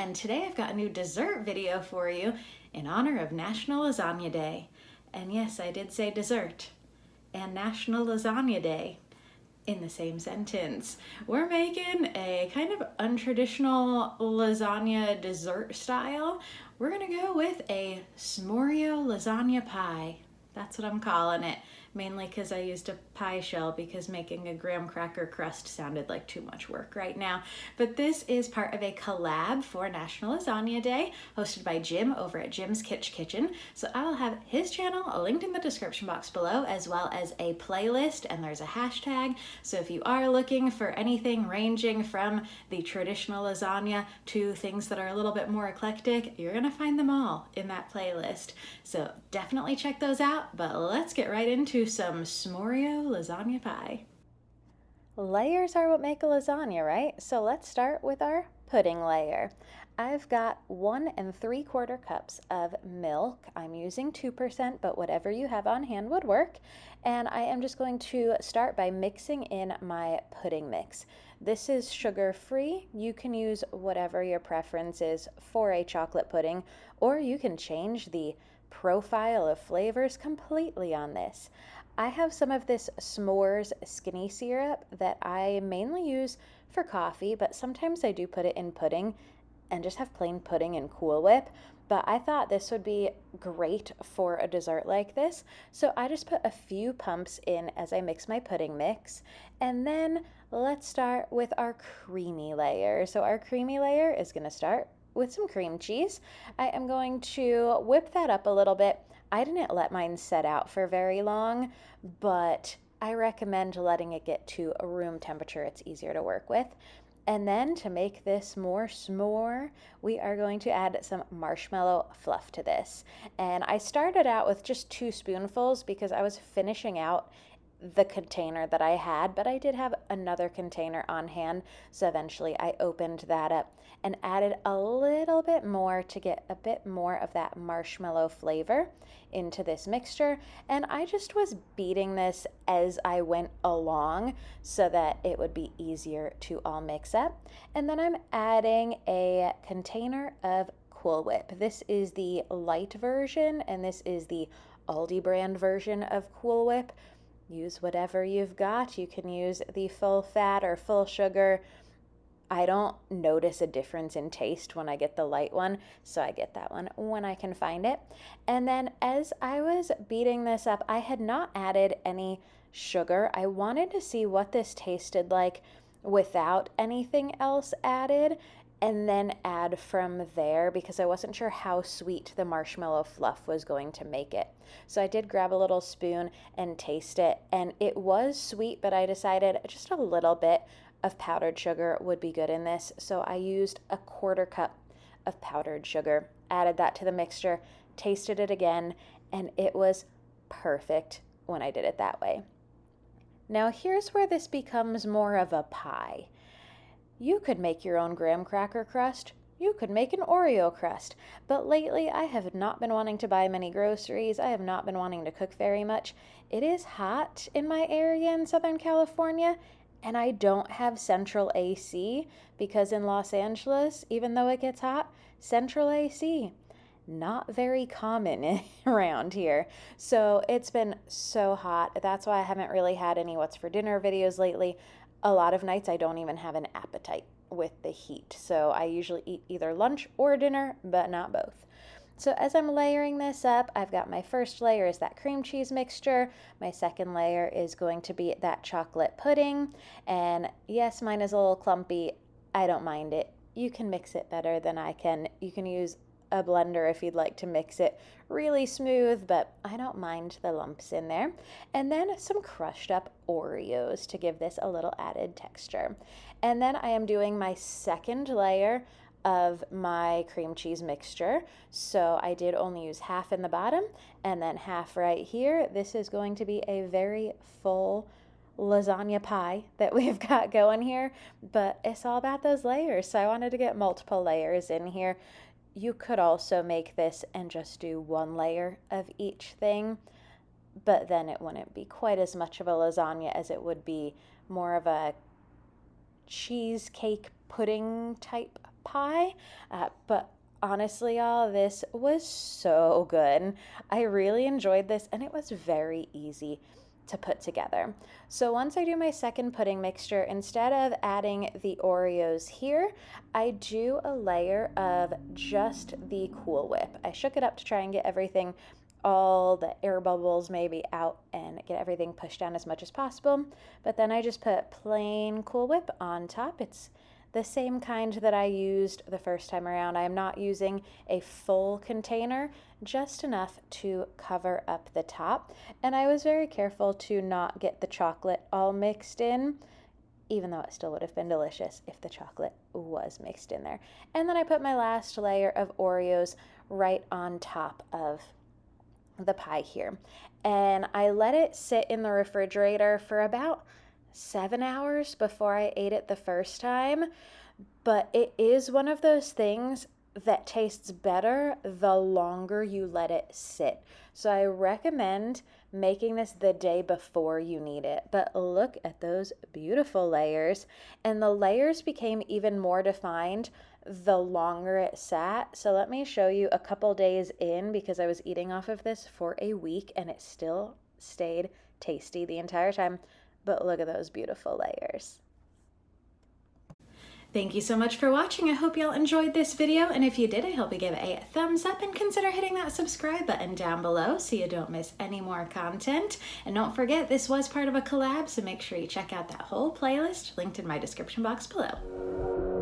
and today I've got a new dessert video for you in honor of National Lasagna Day. And yes, I did say dessert and National Lasagna Day in the same sentence. We're making a kind of untraditional lasagna dessert style. We're gonna go with a s'moreo lasagna pie. That's what I'm calling it, mainly because I used a pie shell because making a graham cracker crust sounded like too much work right now. But this is part of a collab for National Lasagna Day, hosted by Jim over at Jim's Kitchen. So I will have his channel linked in the description box below, as well as a playlist, and there's a hashtag. So if you are looking for anything ranging from the traditional lasagna to things that are a little bit more eclectic, you're gonna find them all in that playlist. So definitely check those out. But let's get right into some s'moreo lasagna pie. Layers are what make a lasagna, right? So let's start with our pudding layer. I've got 1 3/4 cups of milk. I'm using 2%, but whatever you have on hand would work. And I am just going to start by mixing in my pudding mix. This is sugar-free. You can use whatever your preference is for a chocolate pudding, or you can change the profile of flavors completely on this. I have some of this s'mores skinny syrup that I mainly use for coffee, but sometimes I do put it in pudding and just have plain pudding and Cool Whip. But I thought this would be great for a dessert like this, so I just put a few pumps in as I mix my pudding mix. And then let's start with our creamy layer. So our creamy layer is going to start with some cream cheese. I am going to whip that up a little bit. I didn't let mine set out for very long, but I recommend letting it get to a room temperature. It's easier to work with. And then to make this more s'more, we are going to add some marshmallow fluff to this. And I started out with just 2 spoonfuls because I was finishing out the container that I had, but I did have another container on hand, so eventually I opened that up and added a little bit more to get a bit more of that marshmallow flavor into this mixture. And I just was beating this as I went along so that it would be easier to all mix up. And then I'm adding a container of Cool Whip. This is the light version, and this is the Aldi brand version of Cool Whip. Use whatever you've got. You can use the full fat or full sugar. I don't notice a difference in taste when I get the light one, so I get that one when I can find it. And then as I was beating this up, I had not added any sugar. I wanted to see what this tasted like without anything else added, and then add from there because I wasn't sure how sweet the marshmallow fluff was going to make it. So I did grab a little spoon and taste it, and it was sweet, but I decided just a little bit of powdered sugar would be good in this. So I used a 1/4 cup of powdered sugar, added that to the mixture, tasted it again, and it was perfect when I did it that way. Now here's where this becomes more of a pie. You could make your own graham cracker crust. You could make an Oreo crust. But lately, I have not been wanting to buy many groceries. I have not been wanting to cook very much. It is hot in my area in Southern California, and I don't have central AC because in Los Angeles, even though it gets hot, central AC, not very common around here. So it's been so hot. That's why I haven't really had any what's for dinner videos lately. A lot of nights I don't even have an appetite with the heat. So I usually eat either lunch or dinner, but not both. So as I'm layering this up, I've got my first layer is that cream cheese mixture. My second layer is going to be that chocolate pudding. And yes, mine is a little clumpy. I don't mind it. You can mix it better than I can. You can use a blender if you'd like to mix it really smooth, but I don't mind the lumps in there. And then some crushed up Oreos to give this a little added texture. And then I am doing my second layer of my cream cheese mixture. So I did only use half in the bottom and then half right here. This is going to be a very full lasagna pie that we've got going here, but it's all about those layers. So I wanted to get multiple layers in here. You could also make this and just do 1 layer of each thing, but then it wouldn't be quite as much of a lasagna as it would be more of a cheesecake pudding type pie, but honestly, y'all, this was so good. I really enjoyed this, and it was very easy to put together. So once I do my second pudding mixture, instead of adding the Oreos here, I do a layer of just the Cool Whip. I shook it up to try and get everything, all the air bubbles maybe out, and get everything pushed down as much as possible. But then I just put plain Cool Whip on top. It's the same kind that I used the first time around. I am not using a full container, just enough to cover up the top. And I was very careful to not get the chocolate all mixed in, even though it still would have been delicious if the chocolate was mixed in there. And then I put my last layer of Oreos right on top of the pie here. And I let it sit in the refrigerator for about 7 hours before I ate it the first time. But it is one of those things that tastes better the longer you let it sit. So I recommend making this the day before you need it. But look at those beautiful layers. And the layers became even more defined the longer it sat. So let me show you a couple days in, because I was eating off of this for a week and it still stayed tasty the entire time. But look at those beautiful layers. Thank you so much for watching. I hope y'all enjoyed this video, and if you did, I hope you give it a thumbs up and consider hitting that subscribe button down below so you don't miss any more content. And don't forget, this was part of a collab, so make sure you check out that whole playlist linked in my description box below.